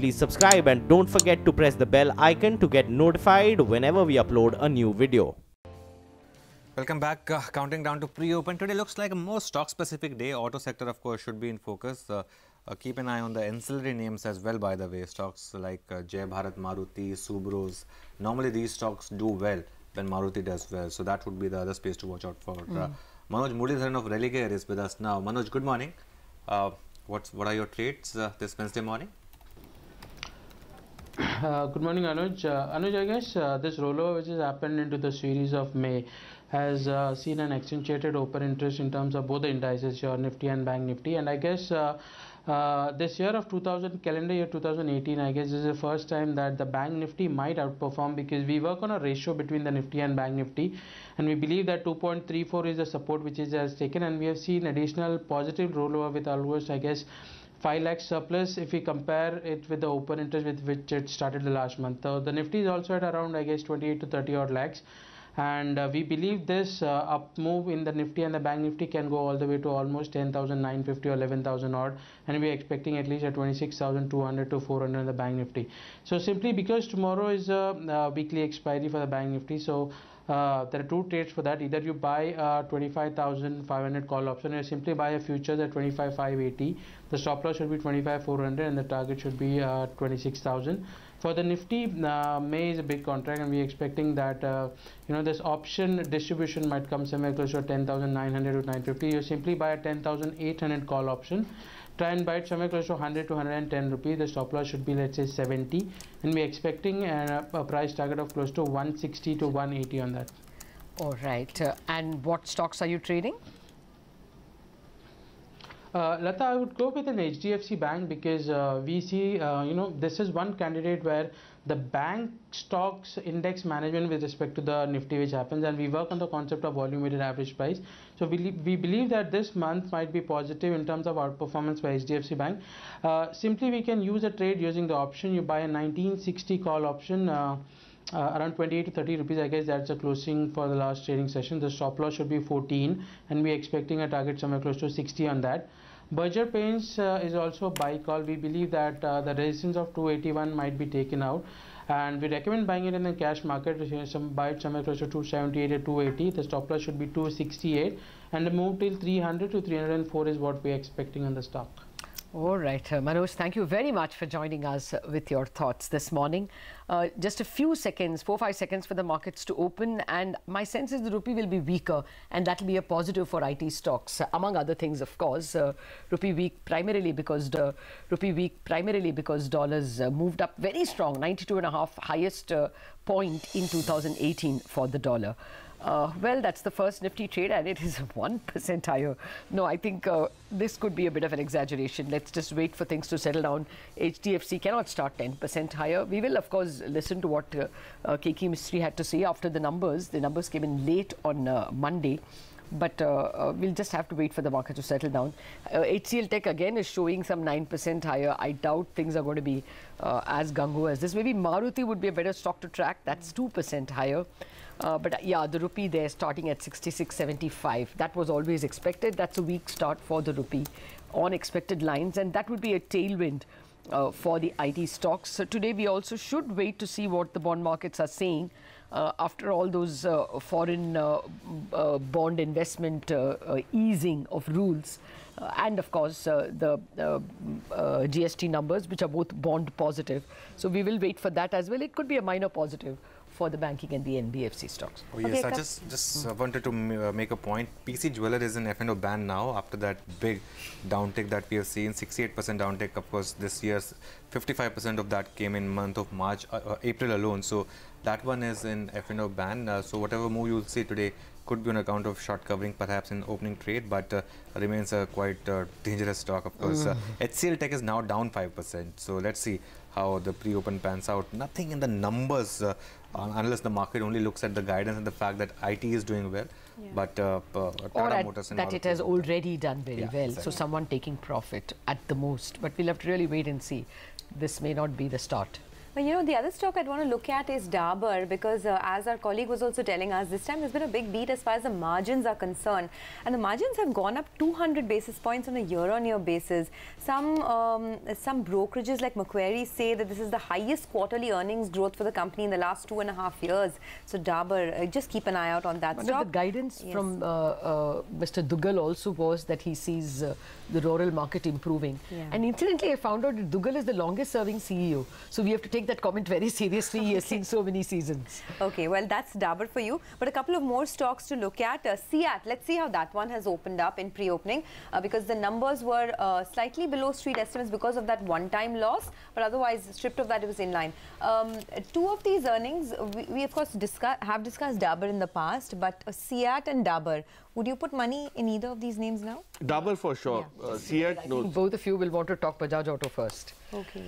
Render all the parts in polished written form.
please subscribe and don't forget to press the bell icon to get notified whenever we upload a new video. Welcome back. Counting down to pre-open. Today looks like a more stock-specific day. Auto sector, of course, should be in focus. Keep an eye on the ancillary names as well, by the way. Stocks like Jai Bharat, Maruti, Subarus. Normally, these stocks do well when Maruti does well. So that would be the other space to watch out for. Manoj Murlidharan of Religare is with us now. Manoj, good morning. What are your trades this Wednesday morning? Good morning, Anuj. Anuj, I guess this rollover which has happened into the series of May has seen an accentuated open interest in terms of both the indices, your Nifty and Bank Nifty. And I guess this year of calendar year 2018, I guess this is the first time that the Bank Nifty might outperform, because we work on a ratio between the Nifty and Bank Nifty, and we believe that 2.34 is the support which has taken, and we have seen additional positive rollover with almost, I guess, 5 lakh surplus if we compare it with the open interest with which it started the last month. The Nifty is also at around, I guess, 28 to 30 odd lakhs. And we believe this up move in the Nifty and the Bank Nifty can go all the way to almost 10,950 or 11,000 odd, and we are expecting at least a 26,200 to 400 in the Bank Nifty. So simply because tomorrow is a weekly expiry for the Bank Nifty, so there are two trades for that. Either you buy 25,500 call option, or simply buy a futures at 25,580. The stop loss should be 25,400 and the target should be 26,000. For the Nifty, May is a big contract, and we are expecting that this option distribution might come somewhere close to 10,900 to 950. You simply buy a 10,800 call option. Try and buy it somewhere close to 100 to 110 rupees. The stop loss should be, let's say, 70, and we are expecting a price target of close to 160 to 180 on that. All right. And what stocks are you trading? Lata, I would go with an HDFC Bank, because we see, this is one candidate where the bank stocks index management with respect to the Nifty which happens, and we work on the concept of volume weighted average price. So we believe that this month might be positive in terms of outperformance by HDFC Bank. Simply we can use a trade using the option. You buy a 1960 call option around 28 to 30 rupees. I guess that's a closing for the last trading session. The stop loss should be 14, and we're expecting a target somewhere close to 60 on that. Berger Paints is also a buy call. We believe that the resistance of 281 might be taken out, and we recommend buying it in the cash market. Buy it somewhere close to 278 or 280. The stop loss should be 268, and the move till 300 to 304 is what we are expecting on the stock. All right, Manoj, thank you very much for joining us with your thoughts this morning. Just a few seconds, 4-5 seconds for the markets to open, and my sense is the rupee will be weaker, and that will be a positive for IT stocks, among other things, of course. Rupee weak primarily because dollars moved up very strong, 92.5, highest point in 2018 for the dollar. Well, that's the first Nifty trade, and it is 1% higher. No, I think this could be a bit of an exaggeration. Let's just wait for things to settle down. HDFC cannot start 10% higher. We will, of course, listen to what KK Mistry had to say after the numbers. The numbers came in late on Monday. But we'll just have to wait for the market to settle down. HCL Tech again is showing some 9% higher. I doubt things are going to be as gung-ho as this. Maybe Maruti would be a better stock to track. That's 2% higher. But yeah, the rupee there starting at 66.75. That was always expected. That's a weak start for the rupee on expected lines, and that would be a tailwind for the IT stocks. So today we also should wait to see what the bond markets are saying. After all those foreign bond investment easing of rules, and of course the GST numbers, which are both bond positive. So we will wait for that as well. It could be a minor positive for the banking and the NBFC stocks. Oh yes, I just wanted to make a point. PC Jeweler is in F&O ban now after that big downtick that we have seen, 68% downtick. Of course, this year's 55% of that came in month of March, April alone. So that one is in F&O ban. So whatever move you will see today could be on account of short covering, perhaps in opening trade, but remains a quite dangerous stock. Of course, HCL Tech is now down 5%. So let's see how the pre-open pans out. Nothing in the numbers, unless the market only looks at the guidance and the fact that IT is doing well. Yeah. But Tata Motors and that it has already done very well. Exactly. So someone taking profit at the most. But we'll have to really wait and see. This may not be the start But you know, the other stock I'd want to look at is Dabur, because as our colleague was also telling us, this time there's been a big beat as far as the margins are concerned. And the margins have gone up 200 basis points on a year-on-year basis. Some brokerages like Macquarie say that this is the highest quarterly earnings growth for the company in the last 2.5 years. So Dabur, just keep an eye out on that One stock. of the guidance from Mr. Dugal also was that he sees the rural market improving. Yeah. And incidentally, I found out that Dugal is the longest serving CEO. So we have to take that comment very seriously. He has seen so many seasons. Okay, well, that's Dabur for you. But a couple of more stocks to look at. CEAT, let's see how that one has opened up in pre-opening, because the numbers were slightly below street estimates because of that one-time loss. But otherwise, stripped of that, it was in line. Two of these earnings, we of course have discussed Dabur in the past, but CEAT and Dabur, would you put money in either of these names now? Dabur for sure. Yeah. CEAT, no. Both of you will want to talk Bajaj Auto first. Okay.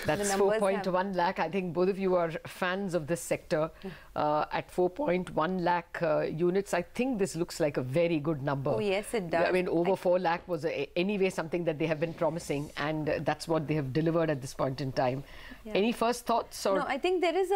That's 4.1 lakh. I think both of you are fans of this sector. At 4.1 lakh units, I think this looks like a very good number. Oh, yes, it does. I mean, over 4 lakh was anyway something that they have been promising, and that's what they have delivered at this point in time. Yeah. Any first thoughts? Or? No, I think there's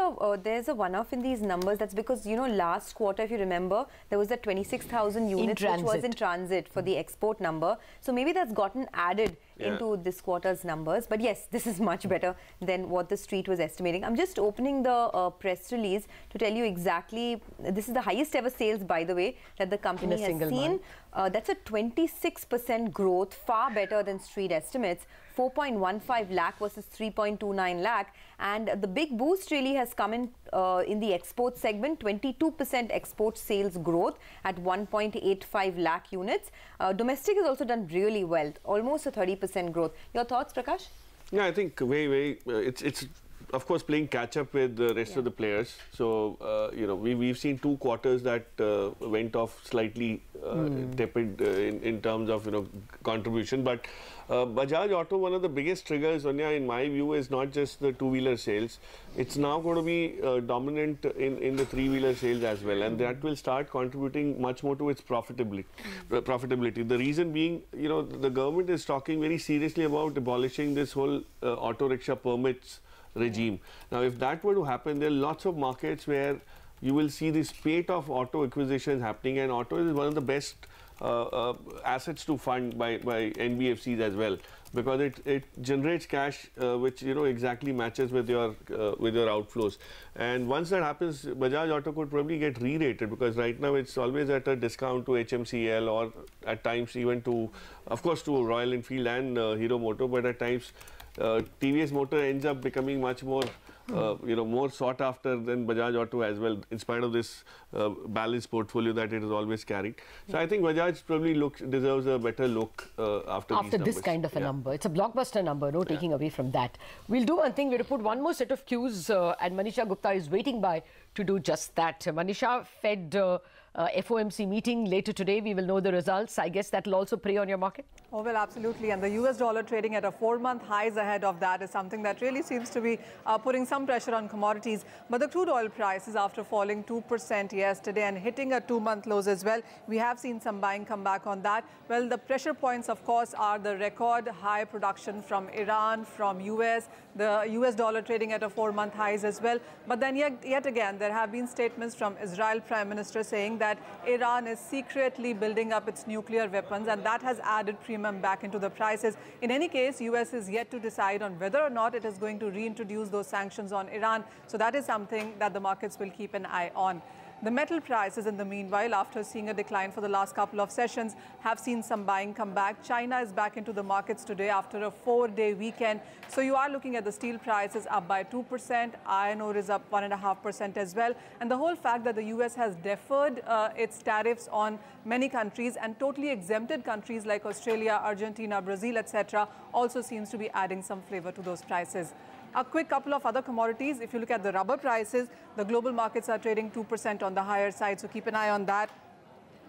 a one-off in these numbers. That's because, you know, last quarter, if you remember, there was that 26,000 units which was in transit for the export number. So maybe that's gotten added into this quarter's numbers. But yes, this is much better than what the street was estimating. I'm just opening the press release to tell you exactly. This is the highest ever sales, by the way, that the company has seen. That's a 26% growth, far better than street estimates. 4.15 lakh versus 3.29 lakh, and the big boost really has come in the export segment. 22% export sales growth at 1.85 lakh units. Domestic has also done really well, almost a 30% growth. Your thoughts, Prakash? Yeah, I think it's of course playing catch up with the rest of the players. So you know, we've seen 2 quarters that went off slightly tepid in terms of, you know, contribution. But Bajaj Auto, one of the biggest triggers, Sonia, in my view, is not just the 2-wheeler sales. It's now going to be dominant in the 3-wheeler sales as well, and that will start contributing much more to its profitability. The reason being, you know, the government is talking very seriously about abolishing this whole auto rickshaw permits regime. Now, if that were to happen, there are lots of markets where you will see this spate of auto acquisitions happening, and auto is one of the best assets to fund by NBFCs as well, because it generates cash which, you know, exactly matches with your outflows. And once that happens, Bajaj Auto could probably get re-rated, because right now it's always at a discount to HMCL, or at times even to, of course, to Royal Enfield and Hero Moto, but at times TVS Motor ends up becoming much more you know, more sought after than Bajaj Auto as well, in spite of this balanced portfolio that it has always carried. So I think Bajaj probably deserves a better look after this kind of a number. It's a blockbuster number, no taking away from that. We'll do one thing. We'll put one more set of cues, and Manisha Gupta is waiting by to do just that. Manisha, Fed FOMC meeting later today. We will know the results. I guess that will also prey on your market. Oh, well, absolutely. And the US dollar trading at a 4-month highs ahead of that is something that really seems to be putting some pressure on commodities. But the crude oil prices, after falling 2% yesterday and hitting a 2-month lows as well, we have seen some buying come back on that. Well, the pressure points, of course, are the record high production from Iran, from US, the US dollar trading at a 4-month highs as well. But then yet again, there have been statements from Israel Prime Minister saying that Iran is secretly building up its nuclear weapons, and that has added premium back into the prices. In any case, US is yet to decide on whether or not it is going to reintroduce those sanctions on Iran. So that is something that the markets will keep an eye on. The metal prices, in the meanwhile, after seeing a decline for the last couple of sessions, have seen some buying come back. China is back into the markets today after a 4-day weekend. So you are looking at the steel prices up by 2%. Iron ore is up 1.5% as well. And the whole fact that the US has deferred its tariffs on many countries and totally exempted countries like Australia, Argentina, Brazil, etc., also seems to be adding some flavor to those prices. A quick couple of other commodities. If you look at the rubber prices, the global markets are trading 2% on the higher side, so keep an eye on that.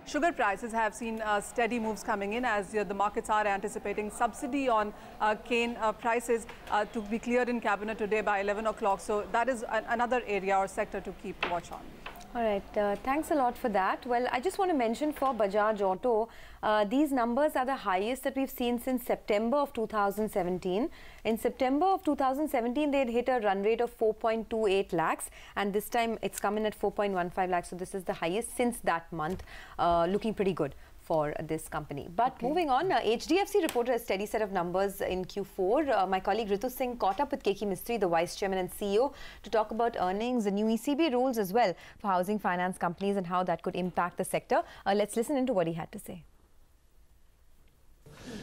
Sugar prices have seen steady moves coming in as the markets are anticipating subsidy on cane prices to be cleared in cabinet today by 11 o'clock. So that is another area or sector to keep watch on. All right, thanks a lot for that. Well, I just want to mention for Bajaj Auto, these numbers are the highest that we've seen since September of 2017. In September of 2017, they had hit a run rate of 4.28 lakhs, and this time it's come in at 4.15 lakhs. So this is the highest since that month, looking pretty good for this company. But moving on, HDFC reported a steady set of numbers in Q4. My colleague Ritu Singh caught up with K.K. Mistry, the Vice Chairman and CEO, to talk about earnings, the new ECB rules as well for housing finance companies and how that could impact the sector. Let's listen into what he had to say.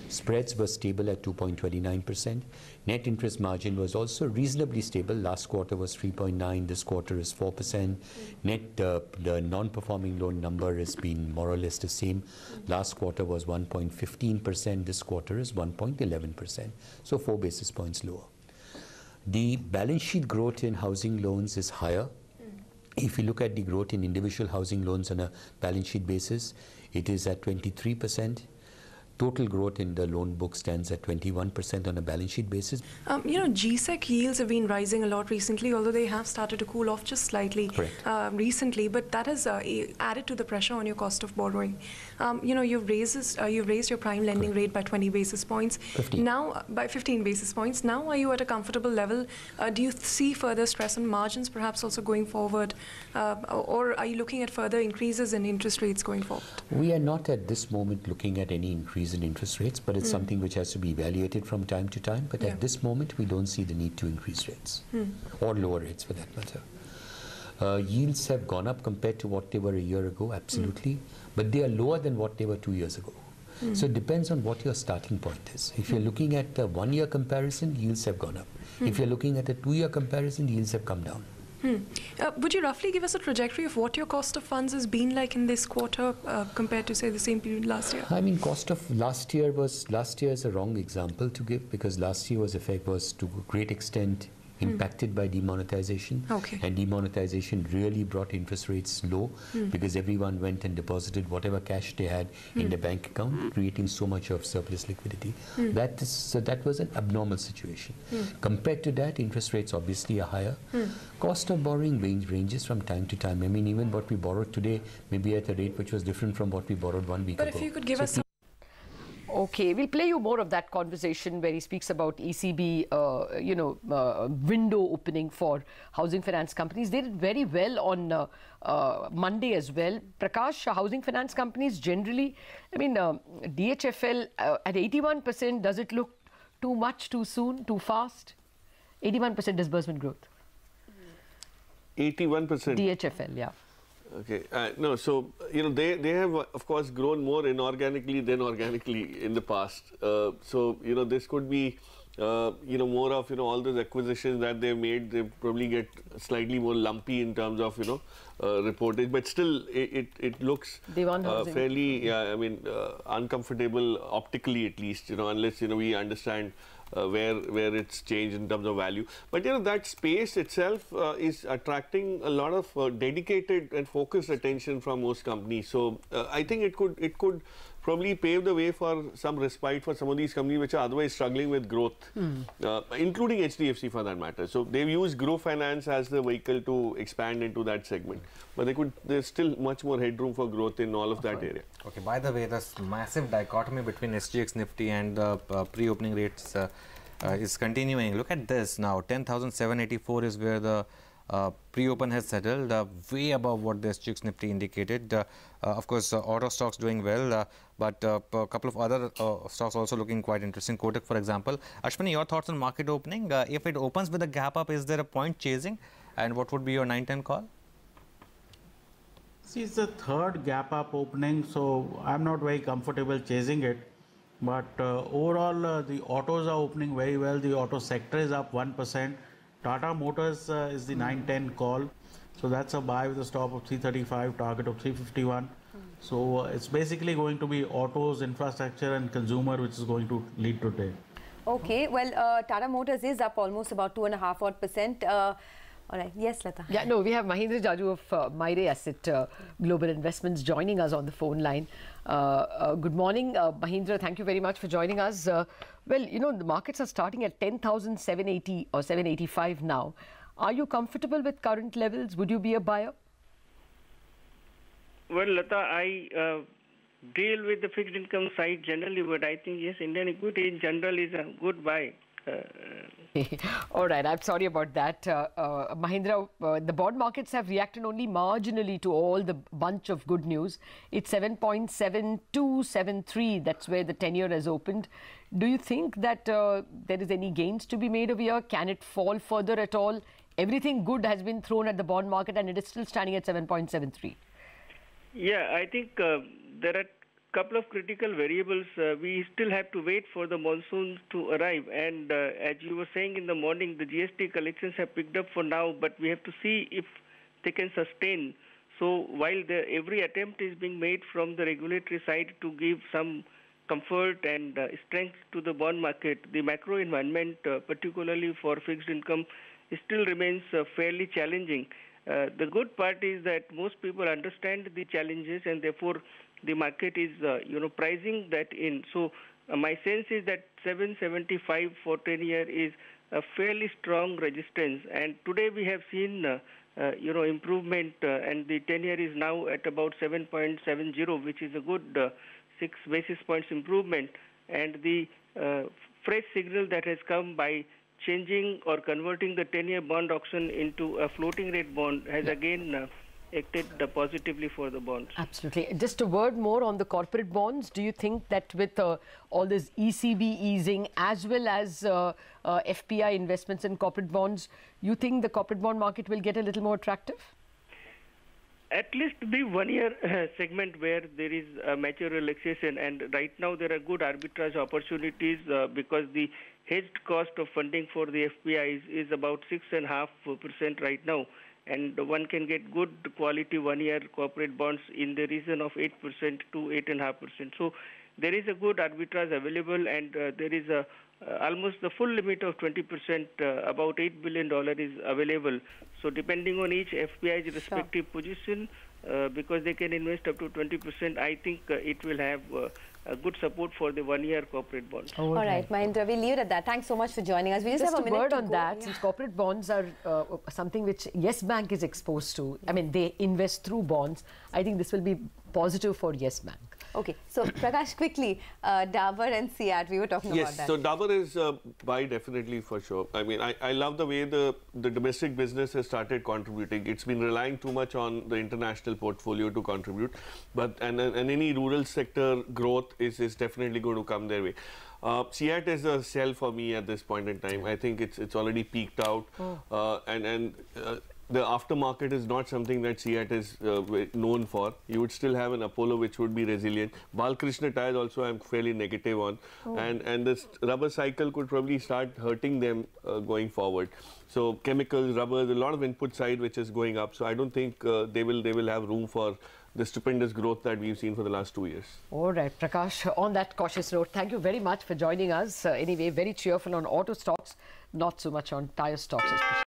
Spreads were stable at 2.29%. Net interest margin was also reasonably stable. Last quarter was 3.9%. This quarter is 4%. Net, the non-performing loan number has been more or less the same. Last quarter was 1.15%. This quarter is 1.11%. So 4 basis points lower. The balance sheet growth in housing loans is higher. If you look at the growth in individual housing loans on a balance sheet basis, it is at 23%. Total growth in the loan book stands at 21% on a balance sheet basis. You know, GSEC yields have been rising a lot recently, although they have started to cool off just slightly recently, but that has added to the pressure on your cost of borrowing. You know, you've raised your prime lending rate by 20 basis points. 15. Now, by 15 basis points. Now, are you at a comfortable level? Do you see further stress on margins, perhaps also going forward? Or are you looking at further increases in interest rates going forward? We are not at this moment looking at any increase in interest rates, but it's something which has to be evaluated from time to time. But at this moment, we don't see the need to increase rates or lower rates for that matter. Yields have gone up compared to what they were a year ago, absolutely, but they are lower than what they were 2 years ago. So it depends on what your starting point is. If you're looking at a 1 year comparison, yields have gone up. If you're looking at a 2 year comparison, yields have come down. Would you roughly give us a trajectory of what your cost of funds has been like in this quarter compared to, say, the same period last year? I mean, cost of last year is a wrong example to give, because last year was to a great extent impacted by demonetization. And demonetization really brought interest rates low because everyone went and deposited whatever cash they had in the bank account, creating so much of surplus liquidity. So that was an abnormal situation. Compared to that, interest rates obviously are higher. Cost of borrowing ranges from time to time. I mean, even what we borrowed today may be at a rate which was different from what we borrowed 1 week ago. But if you could give us some... Okay, we'll play you more of that conversation where he speaks about ECB, window opening for housing finance companies. They did very well on Monday as well. Prakash, housing finance companies generally, I mean, DHFL at 81%, does it look too much, too soon, too fast? 81% disbursement growth. 81%? DHFL, yeah. Okay, no, so, you know, they have, of course, grown more inorganically than organically in the past. So, you know, this could be, more of, all those acquisitions that they've made. They probably get slightly more lumpy in terms of, reportage. But still, it looks fairly, uncomfortable optically at least, unless, we understand where it's changed in terms of value. But that space itself is attracting a lot of dedicated and focused attention from most companies. So I think it could probably pave the way for some respite for some of these companies which are otherwise struggling with growth, including HDFC for that matter. So they've used Grow Finance as the vehicle to expand into that segment. But there's still much more headroom for growth in all of that area. Okay, by the way, this massive dichotomy between SGX Nifty and the pre-opening rates is continuing. Look at this now, 10,784 is where the pre-open has settled, way above what the SGX Nifty indicated. Of course, auto stocks doing well, but a couple of other stocks also looking quite interesting. Kotak, for example. Ashwini, your thoughts on market opening? If it opens with a gap up, is there a point chasing? And what would be your 9-10 call? See, it's the third gap up opening, so I'm not very comfortable chasing it. But overall, the autos are opening very well. The auto sector is up 1%. Tata Motors is the 9-10 call. So that's a buy with a stop of 335, target of 351. So it's basically going to be autos, infrastructure and consumer which is going to lead today. Okay, well, Tata Motors is up almost about 2.5%. All right. Yes, Lata. Yeah, no, we have Mahindra Jaju of Myre Asset Global Investments joining us on the phone line. Good morning, Mahindra. Thank you very much for joining us. Well, the markets are starting at 10,780 or 785 now. Are you comfortable with current levels? Would you be a buyer? Well, Lata, I deal with the fixed income side generally, but I think, yes, Indian equity in general is a good buy. All right, I'm sorry about that. Mahindra, the bond markets have reacted only marginally to all the bunch of good news. It's 7.7273. That's where the 10-year has opened. Do you think that there is any gains to be made over here? Can it fall further at all? Everything good has been thrown at the bond market and it is still standing at 7.73. Yeah, I think there are couple of critical variables. We still have to wait for the monsoons to arrive, and as you were saying in the morning, the GST collections have picked up for now, but we have to see if they can sustain. So while every attempt is being made from the regulatory side to give some comfort and strength to the bond market, the macro environment, particularly for fixed income, still remains fairly challenging. The good part is that most people understand the challenges, and therefore the market is, pricing that in. So my sense is that 775 for 10-year is a fairly strong resistance. And today we have seen, improvement, and the 10-year is now at about 7.70, which is a good 6 basis points improvement. And the fresh signal that has come by changing or converting the 10-year bond auction into a floating rate bond has again acted positively for the bonds. Absolutely. Just a word more on the corporate bonds. Do you think that with all this ECB easing as well as FPI investments in corporate bonds, you think the corporate bond market will get a little more attractive? At least the 1-year segment where there is a major relaxation, and right now there are good arbitrage opportunities because the hedged cost of funding for the FPI is about 6.5% right now. And one can get good quality 1-year corporate bonds in the region of 8% to 8.5%. So there is a good arbitrage available, and there is almost the full limit of 20%, about $8 billion is available. So depending on each FPI's respective position, because they can invest up to 20%, I think it will have a good support for the 1-year corporate bonds. All right, Mahindra, we'll leave it at that. Thanks so much for joining us. We just have a minute word to on go. that, since corporate bonds are something which Yes Bank is exposed to. I mean, they invest through bonds. I think this will be positive for Yes Bank. Okay, so Prakash, quickly, Dabur and CEAT, we were talking about that. Yes, so Dabur is buy definitely for sure. I mean, I love the way the domestic business has started contributing. It's been relying too much on the international portfolio to contribute, but and any rural sector growth is definitely going to come their way. CEAT is a sell for me at this point in time. I think it's already peaked out, the aftermarket is not something that CEAT is known for. You would still have an Apollo which would be resilient. Balkrishna Tires also I'm fairly negative on. And this rubber cycle could probably start hurting them going forward. So chemicals, rubber, a lot of input side which is going up. So I don't think they will have room for the stupendous growth that we've seen for the last 2 years. All right, Prakash, on that cautious note, thank you very much for joining us. Anyway, very cheerful on auto stocks, not so much on tire stocks especially.